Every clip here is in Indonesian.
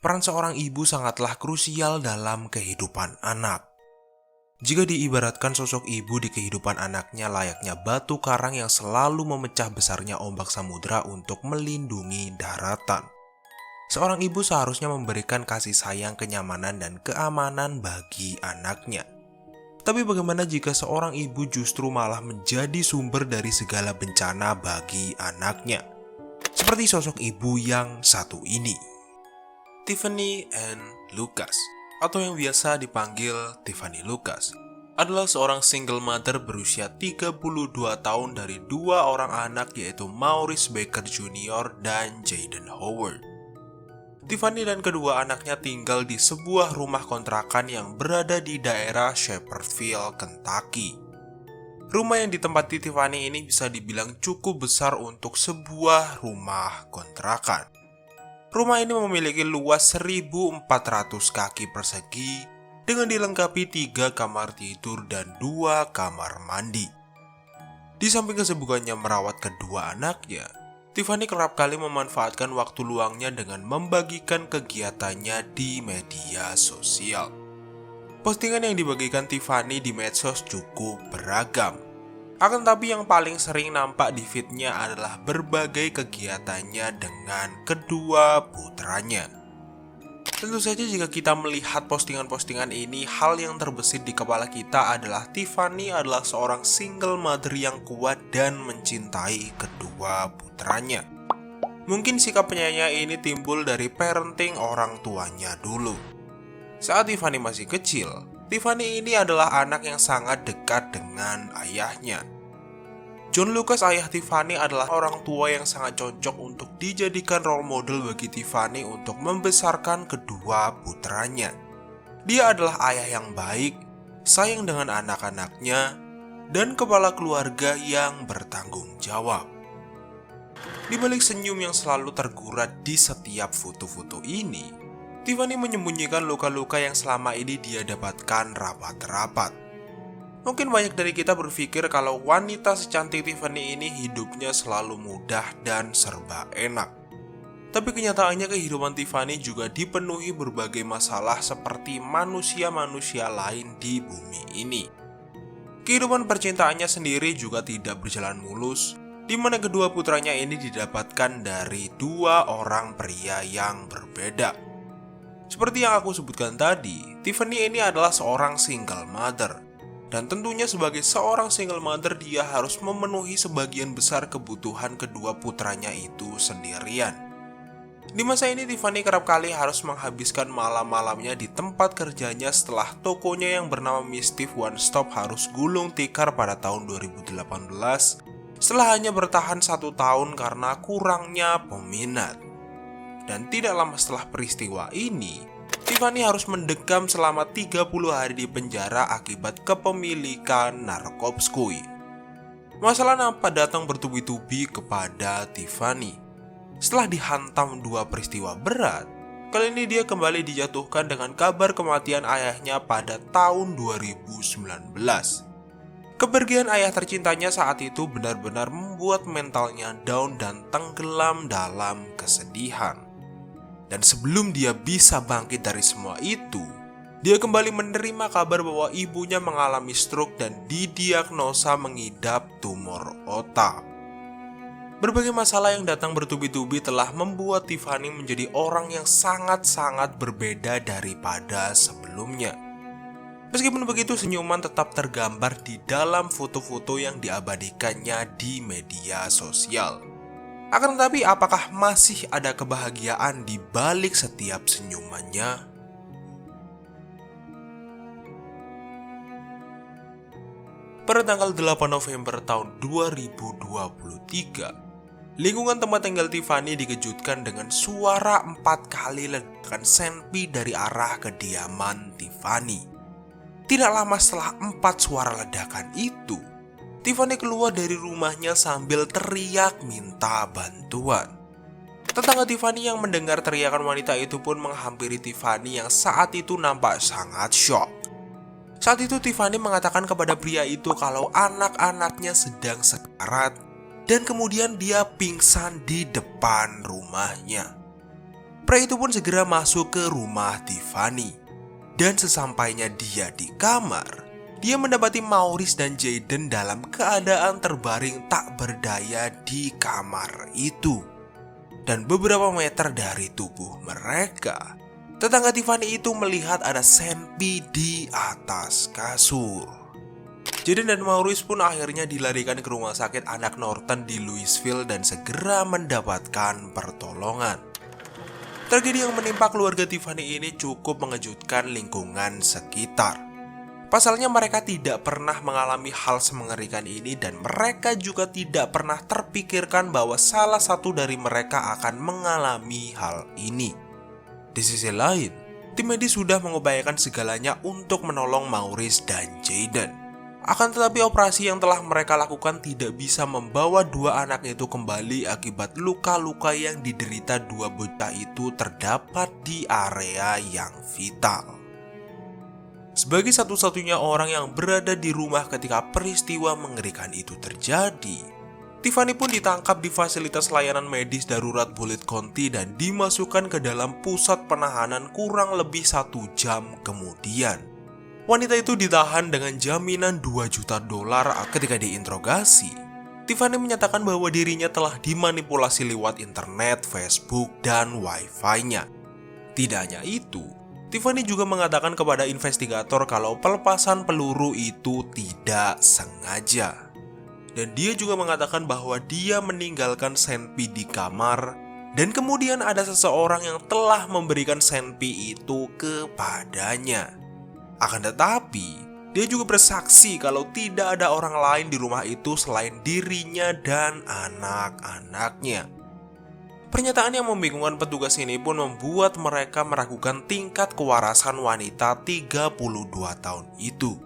peran seorang ibu sangatlah krusial dalam kehidupan anak. Jika diibaratkan sosok ibu di kehidupan anaknya layaknya batu karang yang selalu memecah besarnya ombak samudera untuk melindungi daratan. Seorang ibu seharusnya memberikan kasih sayang, kenyamanan, dan keamanan bagi anaknya. Tapi bagaimana jika seorang ibu justru malah menjadi sumber dari segala bencana bagi anaknya? Seperti sosok ibu yang satu ini. Tiffany Ann Lucas, atau yang biasa dipanggil Tiffany Lucas, adalah seorang single mother berusia 32 tahun dari dua orang anak, yaitu Maurice Baker Jr. dan Jaden Howard. Tiffany dan kedua anaknya tinggal di sebuah rumah kontrakan yang berada di daerah Shepherdville, Kentucky. Rumah yang ditempati Tiffany ini bisa dibilang cukup besar untuk sebuah rumah kontrakan. Rumah ini memiliki luas 1.400 kaki persegi dengan dilengkapi 3 kamar tidur dan 2 kamar mandi. Di samping kesibukannya merawat kedua anaknya, Tiffany kerap kali memanfaatkan waktu luangnya dengan membagikan kegiatannya di media sosial. Postingan yang dibagikan Tiffany di medsos cukup beragam. Akan tetapi yang paling sering nampak di feed-nya adalah berbagai kegiatannya dengan kedua putranya. Tentu saja jika kita melihat postingan-postingan ini, hal yang terbesit di kepala kita adalah Tiffany adalah seorang single mother yang kuat dan mencintai kedua putranya. Mungkin sikap penyayang ini timbul dari parenting orang tuanya dulu. Saat Tiffany masih kecil, Tiffany ini adalah anak yang sangat dekat dengan ayahnya. John Lucas, ayah Tiffany, adalah orang tua yang sangat cocok untuk dijadikan role model bagi Tiffany untuk membesarkan kedua putranya. Dia adalah ayah yang baik, sayang dengan anak-anaknya, dan kepala keluarga yang bertanggung jawab. Di balik senyum yang selalu tergurat di setiap foto-foto ini, Tiffany menyembunyikan luka-luka yang selama ini dia dapatkan rapat-rapat. Mungkin banyak dari kita berpikir kalau wanita secantik Tiffany ini hidupnya selalu mudah dan serba enak. Tapi kenyataannya kehidupan Tiffany juga dipenuhi berbagai masalah seperti manusia-manusia lain di bumi ini. Kehidupan percintaannya sendiri juga tidak berjalan mulus, di mana kedua putranya ini didapatkan dari dua orang pria yang berbeda. Seperti yang aku sebutkan tadi, Tiffany ini adalah seorang single mother. Dan tentunya sebagai seorang single mother, dia harus memenuhi sebagian besar kebutuhan kedua putranya itu sendirian. Di masa ini Tiffany kerap kali harus menghabiskan malam-malamnya di tempat kerjanya setelah tokonya yang bernama Mischief One Stop harus gulung tikar pada tahun 2018 setelah hanya bertahan 1 tahun karena kurangnya peminat. Dan tidak lama setelah peristiwa ini, Tiffany harus mendekam selama 30 hari di penjara akibat kepemilikan narkoba. Masalah nampak datang bertubi-tubi kepada Tiffany. Setelah dihantam 2 peristiwa berat, kali ini dia kembali dijatuhkan dengan kabar kematian ayahnya pada tahun 2019. Kepergian ayah tercintanya saat itu benar-benar membuat mentalnya down dan tenggelam dalam kesedihan. Dan sebelum dia bisa bangkit dari semua itu, dia kembali menerima kabar bahwa ibunya mengalami stroke dan didiagnosa mengidap tumor otak. Berbagai masalah yang datang bertubi-tubi telah membuat Tiffany menjadi orang yang sangat-sangat berbeda daripada sebelumnya. Meskipun begitu, senyuman tetap tergambar di dalam foto-foto yang diabadikannya di media sosial. Akan tetapi, apakah masih ada kebahagiaan di balik setiap senyumannya? Pada tanggal 8 November tahun 2023, lingkungan tempat tinggal Tiffany dikejutkan dengan suara 4 kali ledakan senpi dari arah kediaman Tiffany. Tidak lama setelah 4 suara ledakan itu, Tiffany keluar dari rumahnya sambil teriak minta bantuan. Tetangga Tiffany yang mendengar teriakan wanita itu pun menghampiri Tiffany yang saat itu nampak sangat shock. Saat itu Tiffany mengatakan kepada pria itu kalau anak-anaknya sedang sekarat dan kemudian dia pingsan di depan rumahnya. Pria itu pun segera masuk ke rumah Tiffany. Dan sesampainya dia di kamar, dia mendapati Maurice dan Jayden dalam keadaan terbaring tak berdaya di kamar itu. Dan beberapa meter dari tubuh mereka, tetangga Tiffany itu melihat ada Senpi di atas kasur. Jayden dan Maurice pun akhirnya dilarikan ke rumah sakit anak Norton di Louisville dan segera mendapatkan pertolongan. Tragedi yang menimpa keluarga Tiffany ini cukup mengejutkan lingkungan sekitar. Pasalnya mereka tidak pernah mengalami hal semengerikan ini dan mereka juga tidak pernah terpikirkan bahwa salah satu dari mereka akan mengalami hal ini. Di sisi lain, tim medis sudah mengupayakan segalanya untuk menolong Maurice dan Jayden. Akan tetapi operasi yang telah mereka lakukan tidak bisa membawa dua anak itu kembali akibat luka-luka yang diderita dua bocah itu terdapat di area yang vital. Sebagai satu-satunya orang yang berada di rumah ketika peristiwa mengerikan itu terjadi, Tiffany pun ditangkap di fasilitas layanan medis darurat Bullitt County dan dimasukkan ke dalam pusat penahanan kurang lebih 1 jam kemudian. Wanita itu ditahan dengan jaminan $2 juta ketika diinterogasi. Tiffany menyatakan bahwa dirinya telah dimanipulasi lewat internet, Facebook, dan Wi-Fi-nya. Tidak hanya itu, Tiffany juga mengatakan kepada investigator kalau pelepasan peluru itu tidak sengaja. Dan dia juga mengatakan bahwa dia meninggalkan Senpi di kamar dan kemudian ada seseorang yang telah memberikan Senpi itu kepadanya. Akan tetapi, dia juga bersaksi kalau tidak ada orang lain di rumah itu selain dirinya dan anak-anaknya. Pernyataan yang membingungkan petugas ini pun membuat mereka meragukan tingkat kewarasan wanita 32 tahun itu.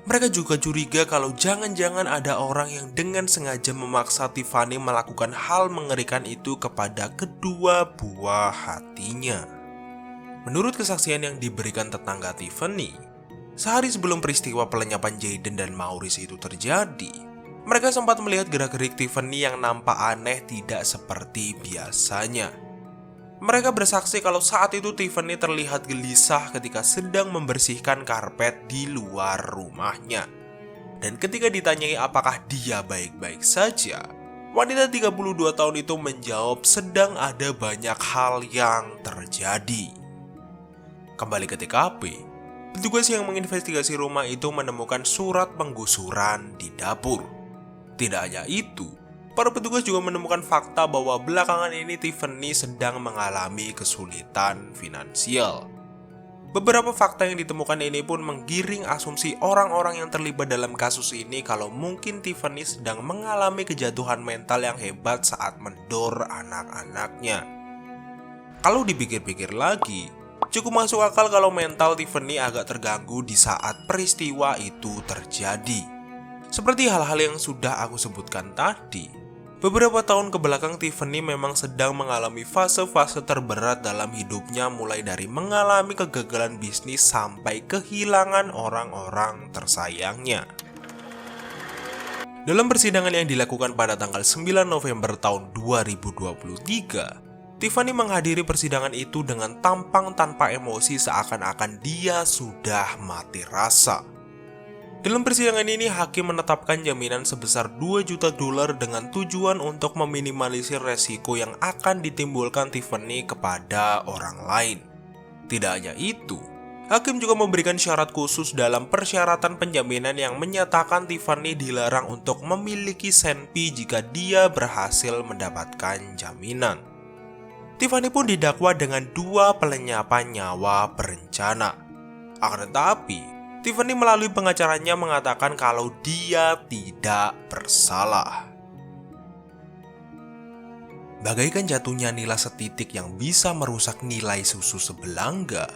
Mereka juga curiga kalau jangan-jangan ada orang yang dengan sengaja memaksa Tiffany melakukan hal mengerikan itu kepada kedua buah hatinya. Menurut kesaksian yang diberikan tetangga Tiffany, sehari sebelum peristiwa pelenyapan Jayden dan Maurice itu terjadi, mereka sempat melihat gerak-gerik Tiffany yang nampak aneh tidak seperti biasanya. Mereka bersaksi kalau saat itu Tiffany terlihat gelisah ketika sedang membersihkan karpet di luar rumahnya. Dan ketika ditanyai apakah dia baik-baik saja, wanita 32 tahun itu menjawab sedang ada banyak hal yang terjadi. Kembali ke TKP, petugas yang menginvestigasi rumah itu menemukan surat penggusuran di dapur. Tidak hanya itu, para petugas juga menemukan fakta bahwa belakangan ini Tiffany sedang mengalami kesulitan finansial. Beberapa fakta yang ditemukan ini pun menggiring asumsi orang-orang yang terlibat dalam kasus ini kalau mungkin Tiffany sedang mengalami kejatuhan mental yang hebat saat mendor anak-anaknya. Kalau dipikir-pikir lagi, cukup masuk akal kalau mental Tiffany agak terganggu di saat peristiwa itu terjadi. Seperti hal-hal yang sudah aku sebutkan tadi, beberapa tahun kebelakang Tiffany memang sedang mengalami fase-fase terberat dalam hidupnya, mulai dari mengalami kegagalan bisnis sampai kehilangan orang-orang tersayangnya. Dalam persidangan yang dilakukan pada tanggal 9 November tahun 2023, Tiffany menghadiri persidangan itu dengan tampang tanpa emosi seakan-akan dia sudah mati rasa. Dalam persidangan ini, hakim menetapkan jaminan sebesar $2 juta dengan tujuan untuk meminimalisir resiko yang akan ditimbulkan Tiffany kepada orang lain. Tidak hanya itu, hakim juga memberikan syarat khusus dalam persyaratan penjaminan yang menyatakan Tiffany dilarang untuk memiliki Senpi jika dia berhasil mendapatkan jaminan. Tiffany pun didakwa dengan 2 pelenyapan nyawa berencana. Akan tetapi, Tiffany melalui pengacaranya mengatakan kalau dia tidak bersalah. Bagaikan jatuhnya nila setitik yang bisa merusak nilai susu sebelangga,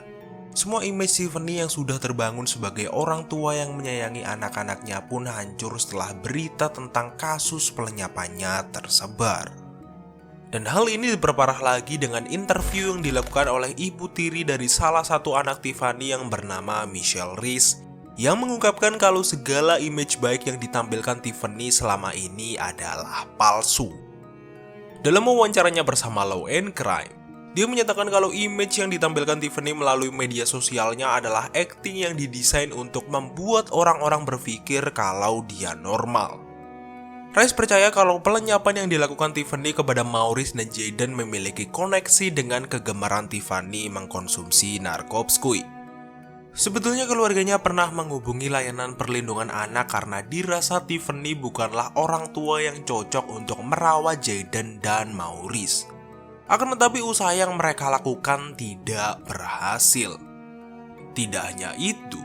semua image Tiffany yang sudah terbangun sebagai orang tua yang menyayangi anak-anaknya pun hancur setelah berita tentang kasus pelenyapannya tersebar. Dan hal ini diperparah lagi dengan interview yang dilakukan oleh ibu tiri dari salah satu anak Tiffany yang bernama Michelle Reese, yang mengungkapkan kalau segala image baik yang ditampilkan Tiffany selama ini adalah palsu. Dalam wawancaranya bersama Law and Crime, Dia menyatakan kalau image yang ditampilkan Tiffany melalui media sosialnya adalah akting yang didesain untuk membuat orang-orang berpikir kalau dia normal. Rice percaya kalau pelenyapan yang dilakukan Tiffany kepada Maurice dan Jayden memiliki koneksi dengan kegemaran Tiffany mengkonsumsi narkoba. Sebetulnya keluarganya pernah menghubungi layanan perlindungan anak karena dirasa Tiffany bukanlah orang tua yang cocok untuk merawat Jayden dan Maurice. Akan tetapi usaha yang mereka lakukan tidak berhasil. Tidak hanya itu,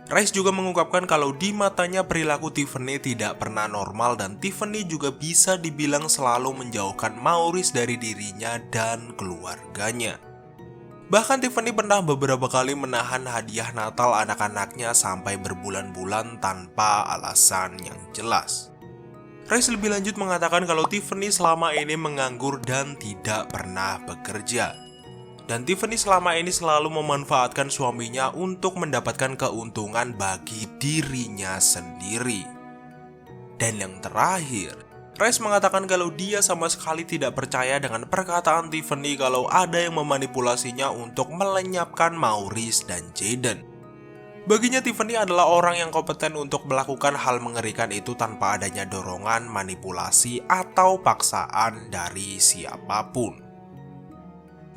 Rice juga mengungkapkan kalau di matanya perilaku Tiffany tidak pernah normal dan Tiffany juga bisa dibilang selalu menjauhkan Maurice dari dirinya dan keluarganya. Bahkan Tiffany pernah beberapa kali menahan hadiah Natal anak-anaknya sampai berbulan-bulan tanpa alasan yang jelas. Rice lebih lanjut mengatakan kalau Tiffany selama ini menganggur dan tidak pernah bekerja. Dan Tiffany selama ini selalu memanfaatkan suaminya untuk mendapatkan keuntungan bagi dirinya sendiri. Dan yang terakhir, Rice mengatakan kalau dia sama sekali tidak percaya dengan perkataan Tiffany kalau ada yang memanipulasinya untuk melenyapkan Maurice dan Jayden. Baginya Tiffany adalah orang yang kompeten untuk melakukan hal mengerikan itu tanpa adanya dorongan, manipulasi, atau paksaan dari siapapun.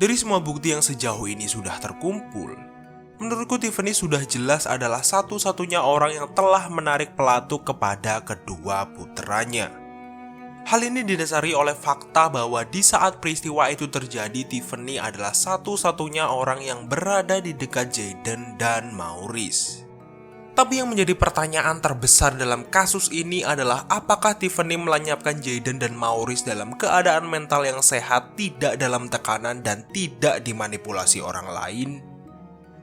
Dari semua bukti yang sejauh ini sudah terkumpul, menurutku Tiffany sudah jelas adalah satu-satunya orang yang telah menarik pelatuk kepada kedua puteranya. Hal ini didasari oleh fakta bahwa di saat peristiwa itu terjadi, Tiffany adalah satu-satunya orang yang berada di dekat Jayden dan Maurice. Tapi yang menjadi pertanyaan terbesar dalam kasus ini adalah apakah Tiffany melenyapkan Jayden dan Maurice dalam keadaan mental yang sehat, tidak dalam tekanan, dan tidak dimanipulasi orang lain?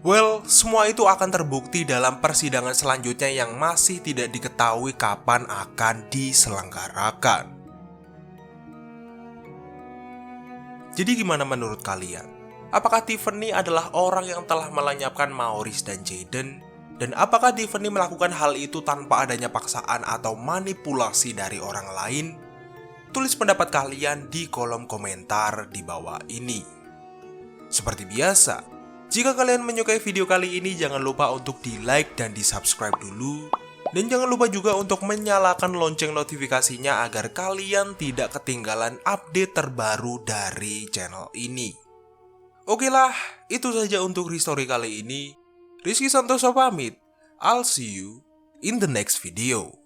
Well, semua itu akan terbukti dalam persidangan selanjutnya yang masih tidak diketahui kapan akan diselenggarakan. Jadi gimana menurut kalian? Apakah Tiffany adalah orang yang telah melenyapkan Maurice dan Jayden? Dan apakah Tiffany melakukan hal itu tanpa adanya paksaan atau manipulasi dari orang lain? Tulis pendapat kalian di kolom komentar di bawah ini. Seperti biasa, jika kalian menyukai video kali ini jangan lupa untuk di like dan di subscribe dulu. Dan jangan lupa juga untuk menyalakan lonceng notifikasinya agar kalian tidak ketinggalan update terbaru dari channel ini. Oke lah, itu saja untuk History kali ini. Rizky Santoso pamit. I'll see you in the next video.